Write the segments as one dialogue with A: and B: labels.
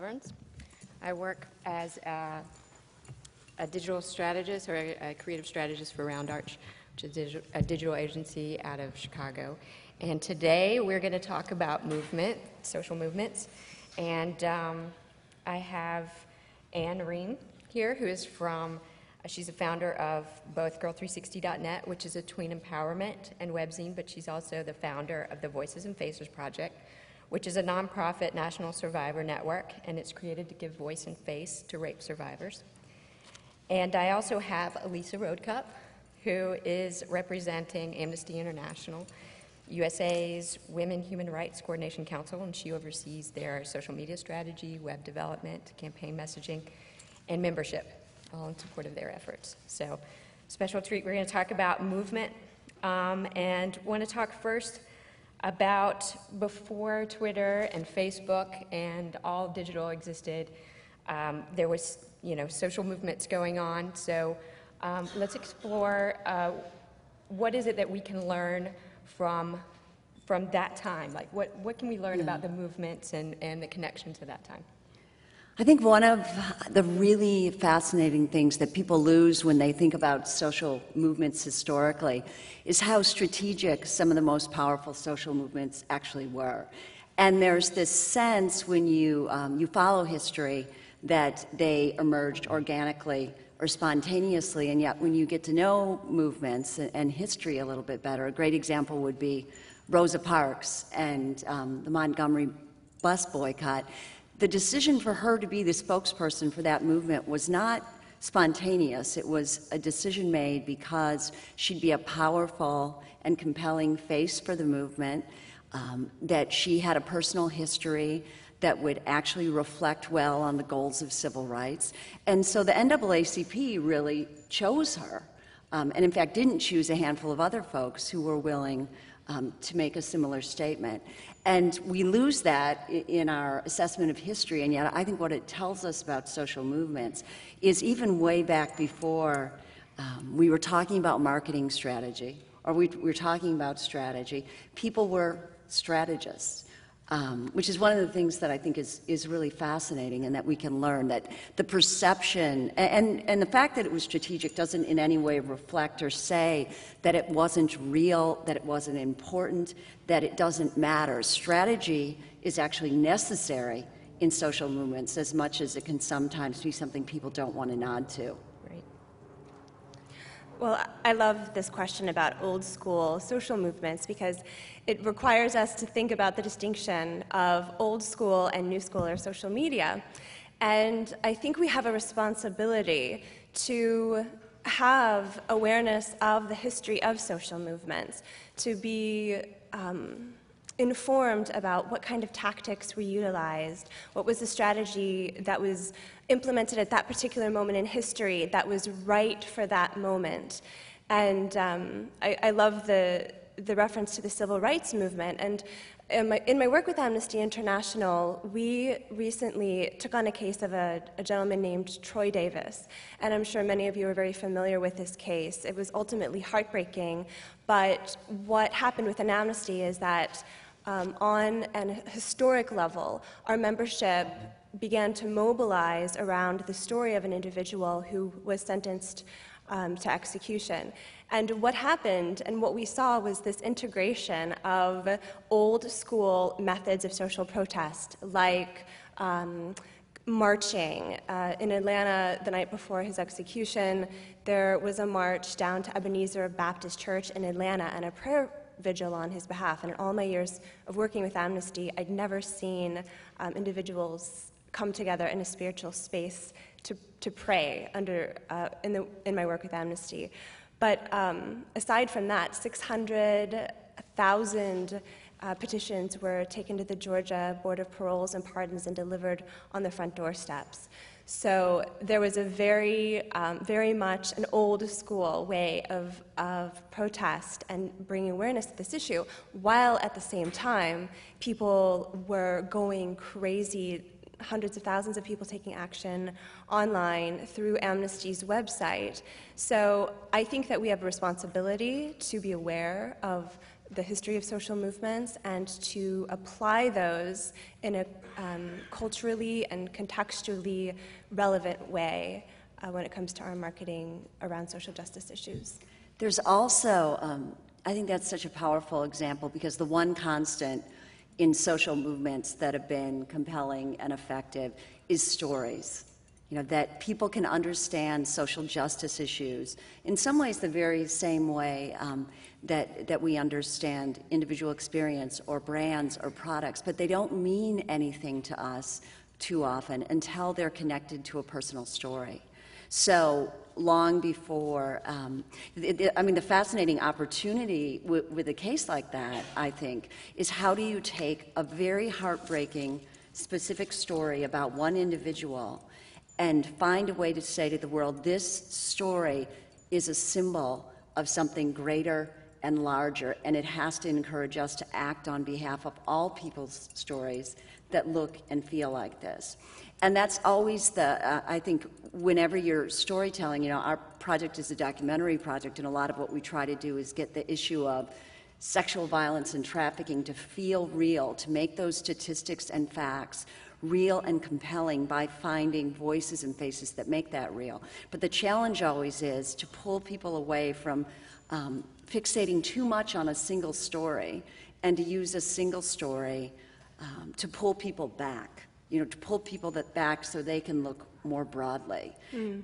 A: Severance. I work as a digital strategist or a creative strategist for Round Arch, which is a digital agency out of Chicago. And today we're going to talk about movement, social movements. And I have Anne Ream here, who is she's a founder of both Girl360.net, which is a tween empowerment and webzine, but she's also the founder of the Voices and Faces Project, which is a nonprofit national survivor network, and it's created to give voice and face to rape survivors. And I also have Elisa Roadcup, who is representing Amnesty International, USA's Women Human Rights Coordination Council, and she oversees their social media strategy, web development, campaign messaging, and membership, all in support of their efforts. So, special treat, we're going to talk about movement, and want to talk first about before Twitter and Facebook and all digital existed, there was, social movements going on. So let's explore what is it that we can learn from that time? Like, what can we learn about the movements and the connection to that time?
B: I think one of the really fascinating things that people lose when they think about social movements historically is how strategic some of the most powerful social movements actually were. And there's this sense when you follow history that they emerged organically or spontaneously, and yet when you get to know movements and history a little bit better, a great example would be Rosa Parks and the Montgomery bus boycott. The decision for her to be the spokesperson for that movement was not spontaneous. It was a decision made because she'd be a powerful and compelling face for the movement, that she had a personal history that would actually reflect well on the goals of civil rights. And so the NAACP really chose her, and in fact didn't choose a handful of other folks who were willing to make a similar statement. And we lose that in our assessment of history, and yet I think what it tells us about social movements is even way back before we were talking about marketing strategy, or we were talking about strategy, people were strategists. Which is one of the things that I think is really fascinating, and that we can learn that the perception and the fact that it was strategic doesn't in any way reflect or say that it wasn't real, that it wasn't important, that it doesn't matter. Strategy is actually necessary in social movements as much as it can sometimes be something people don't want to nod to.
C: Well, I love this question about old school social movements because it requires us to think about the distinction of old school and new school or social media. And I think we have a responsibility to have awareness of the history of social movements, to be informed about what kind of tactics were utilized, what was the strategy that was implemented at that particular moment in history that was right for that moment. And I love the reference to the civil rights movement. And in my work with Amnesty International, we recently took on a case of a gentleman named Troy Davis. And I'm sure many of you are very familiar with this case. It was ultimately heartbreaking, but what happened with an amnesty is that on an historic level, our membership began to mobilize around the story of an individual who was sentenced to execution. And what happened and what we saw was this integration of old school methods of social protest, like marching. In Atlanta, the night before his execution, there was a march down to Ebenezer Baptist Church in Atlanta and a prayer vigil on his behalf. And in all my years of working with Amnesty, I'd never seen individuals come together in a spiritual space to pray in my work with Amnesty. But aside from that, 600,000 petitions were taken to the Georgia Board of Paroles and Pardons and delivered on the front doorsteps. So there was a very much an old school way of protest and bringing awareness to this issue, while at the same time people were going crazy, hundreds of thousands of people taking action online through Amnesty's website. So I think that we have a responsibility to be aware of the history of social movements and to apply those in a culturally and contextually relevant way when it comes to our marketing around social justice issues.
B: There's also, I think that's such a powerful example, because the one constant in social movements that have been compelling and effective is stories. You know, that people can understand social justice issues in some ways the very same way that we understand individual experience or brands or products, but they don't mean anything to us too often until they're connected to a personal story. So long before, the fascinating opportunity with a case like that, I think, is how do you take a very heartbreaking, specific story about one individual and find a way to say to the world, this story is a symbol of something greater and larger, and it has to encourage us to act on behalf of all people's stories that look and feel like this. And that's always I think, whenever you're storytelling, you know, our project is a documentary project, and a lot of what we try to do is get the issue of sexual violence and trafficking to feel real, to make those statistics and facts real and compelling by finding voices and faces that make that real. But the challenge always is to pull people away from fixating too much on a single story, and to use a single story to pull people back, you know, to pull people back so they can look more broadly.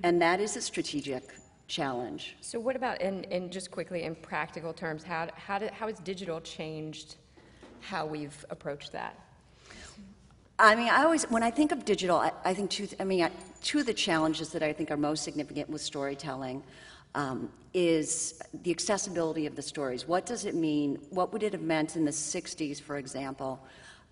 B: And that is a strategic challenge.
A: So what about, in just quickly, in practical terms, how has digital changed how we've approached that?
B: I mean, when I think of digital, I think two of the challenges that I think are most significant with storytelling is the accessibility of the stories. What does it mean? What would it have meant in the 60s, for example,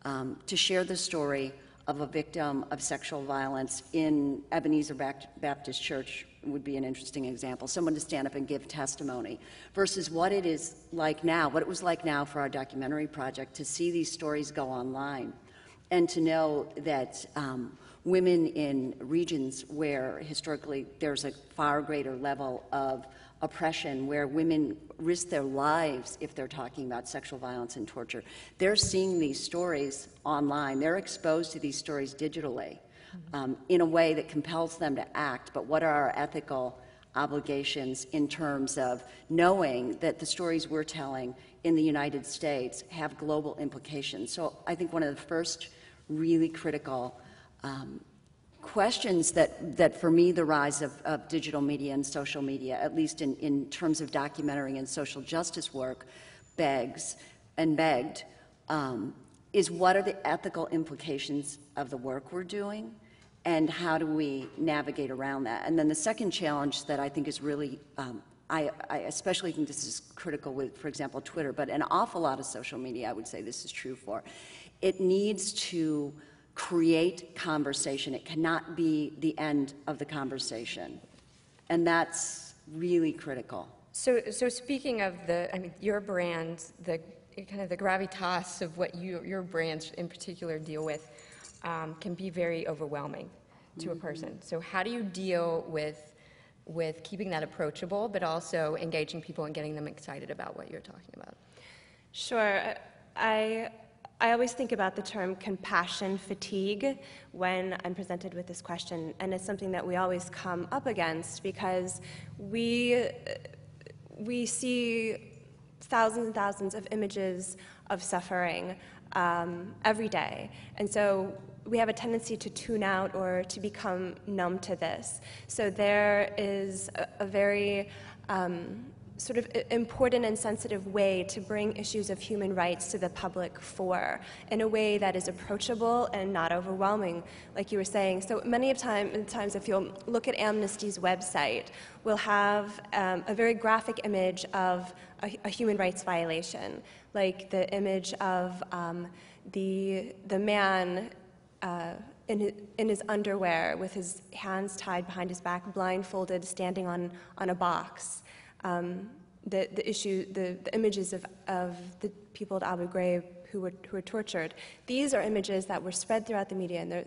B: to share the story of a victim of sexual violence in Ebenezer Baptist Church? Would be an interesting example. Someone to stand up and give testimony, versus what it is like now, what it was like now for our documentary project to see these stories go online, and to know that women in regions where historically there's a far greater level of oppression, where women risk their lives if they're talking about sexual violence and torture, they're seeing these stories online. They're exposed to these stories digitally in a way that compels them to act. But what are our ethical obligations in terms of knowing that the stories we're telling in the United States have global implications? So I think one of the first really critical questions that for me the rise of digital media and social media, at least in terms of documentary and social justice work, begged, is what are the ethical implications of the work we're doing, and how do we navigate around that? And then the second challenge that I think is really, I especially think this is critical with, for example, Twitter, but an awful lot of social media, I would say this is true for. It needs to create conversation. It cannot be the end of the conversation. And that's really critical.
A: So speaking of your brands, the kind of the gravitas of what your brands in particular deal with can be very overwhelming to a person. So how do you deal with keeping that approachable, but also engaging people and getting them excited about what you're talking about?
C: Sure. I always think about the term compassion fatigue when I'm presented with this question, and it's something that we always come up against because we see thousands and thousands of images of suffering every day. And so we have a tendency to tune out or to become numb to this. So there is a very sort of important and sensitive way to bring issues of human rights to the public fore in a way that is approachable and not overwhelming, like you were saying. So many times, if you'll look at Amnesty's website, we'll have a very graphic image of a human rights violation, like the image of the man in his underwear with his hands tied behind his back, blindfolded, standing on a box. The images of the people at Abu Ghraib who were tortured. These are images that were spread throughout the media, and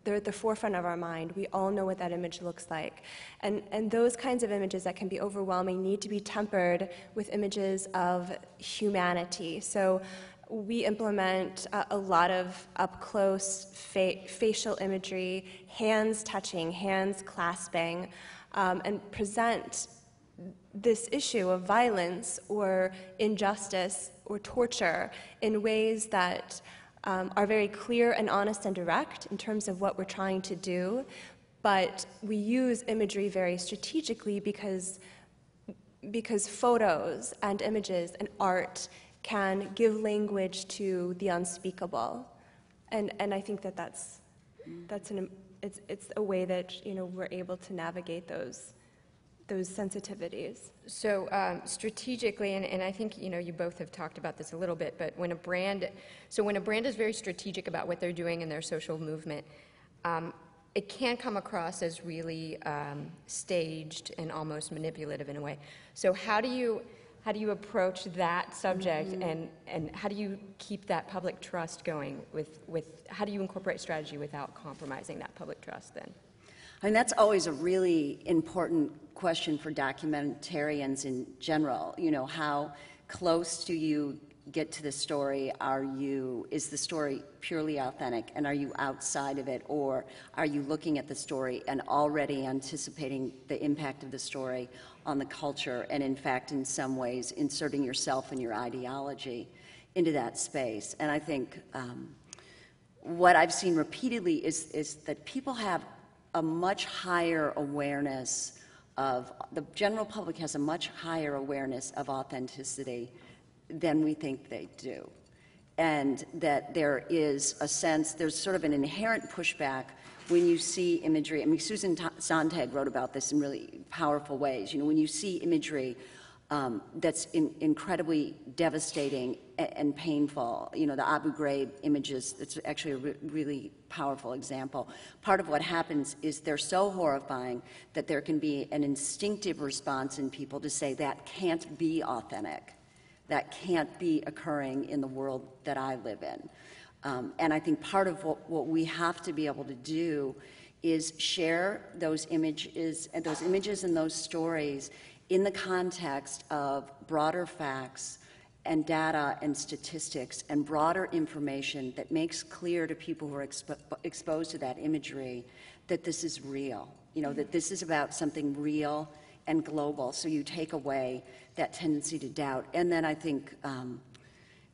C: they're at the forefront of our mind. We all know what that image looks like. And those kinds of images that can be overwhelming need to be tempered with images of humanity. So we implement a lot of up-close facial imagery, hands touching, hands clasping, and present this issue of violence or injustice or torture in ways that are very clear and honest and direct in terms of what we're trying to do, but we use imagery very strategically because photos and images and art can give language to the unspeakable, and I think that's it's a way that we're able to navigate those sensitivities.
A: So strategically, and I think you both have talked about this a little bit, but when a brand is very strategic about what they're doing in their social movement, it can come across as really staged and almost manipulative in a way. So how do you approach that subject, and how do you keep that public trust going with how do you incorporate strategy without compromising that public trust then?
B: I mean, that's always a really important question for documentarians in general. How close do you get to the story? Is the story purely authentic, and are you outside of it, or are you looking at the story and already anticipating the impact of the story on the culture, and in fact, in some ways, inserting yourself and your ideology into that space? And I think what I've seen repeatedly is that people have a much higher awareness of, the general public has a much higher awareness of authenticity than we think they do. And that there is a sense, there's sort of an inherent pushback when you see imagery. I mean, Susan Sontag wrote about this in really powerful ways. When you see imagery that's incredibly devastating and painful, the Abu Ghraib images, it's actually a really powerful example. Part of what happens is they're so horrifying that there can be an instinctive response in people to say that can't be authentic. That can't be occurring in the world that I live in. And I think part of what we have to be able to do is share those images and those stories in the context of broader facts and data and statistics and broader information that makes clear to people who are exposed to that imagery that this is real, that this is about something real and global. So you take away that tendency to doubt. And then I think,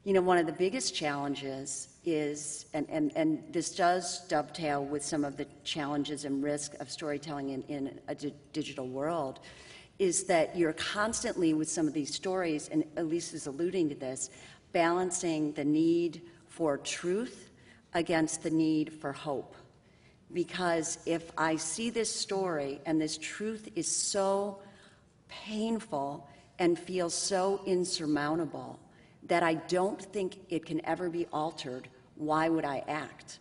B: one of the biggest challenges is, and this does dovetail with some of the challenges and risk of storytelling in a digital world, is that you're constantly with some of these stories, and Elise is alluding to this, balancing the need for truth against the need for hope. Because if I see this story and this truth is so painful and feels so insurmountable that I don't think it can ever be altered, why would I act?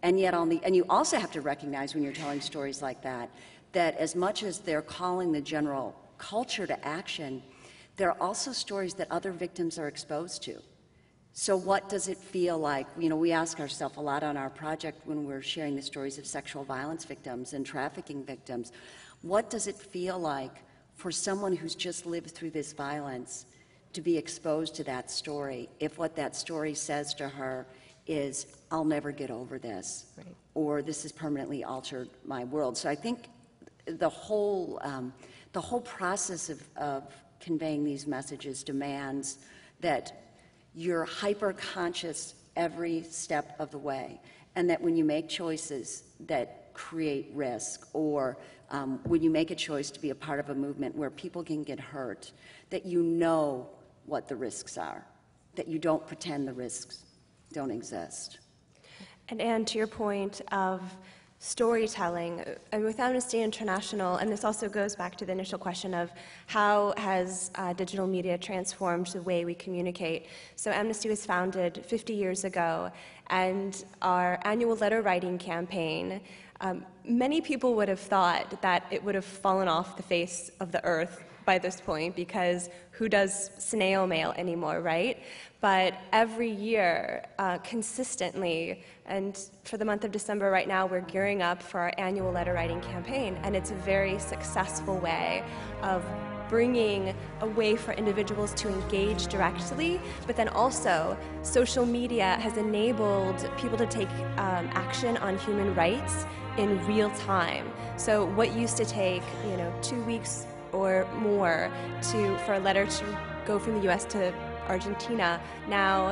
B: And yet, and you also have to recognize when you're telling stories like that as much as they're calling the general culture to action, there are also stories that other victims are exposed to. So what does it feel like? We ask ourselves a lot on our project when we're sharing the stories of sexual violence victims and trafficking victims. What does it feel like for someone who's just lived through this violence to be exposed to that story, if what that story says to her is, I'll never get over this, right, or this has permanently altered my world? So I think the whole process of conveying these messages demands that you're hyper-conscious every step of the way, and that when you make choices that create risk, or when you make a choice to be a part of a movement where people can get hurt, that you know what the risks are, that you don't pretend the risks don't exist.
C: And Anne, to your point of storytelling, and with Amnesty International, and this also goes back to the initial question of how has digital media transformed the way we communicate. So Amnesty was founded 50 years ago, and our annual letter writing campaign, many people would have thought that it would have fallen off the face of the earth by this point, because who does snail mail anymore, right? But every year, consistently, and for the month of December right now, we're gearing up for our annual letter writing campaign, and it's a very successful way of bringing a way for individuals to engage directly, but then also social media has enabled people to take action on human rights in real time. So what used to take 2 weeks or more for a letter to go from the U.S. to Argentina now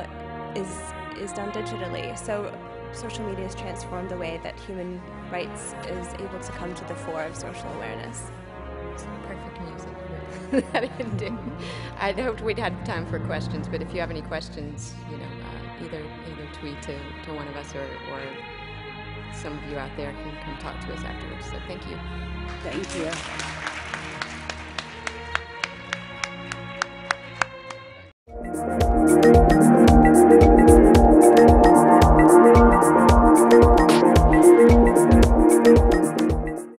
C: is done digitally. So social media has transformed the way that human rights is able to come to the fore of social awareness.
A: It's perfect music that ending. I hoped we'd had time for questions, but if you have any questions, either tweet to one of us or some of you out there can come talk to us afterwards. So thank you.
B: Thank you.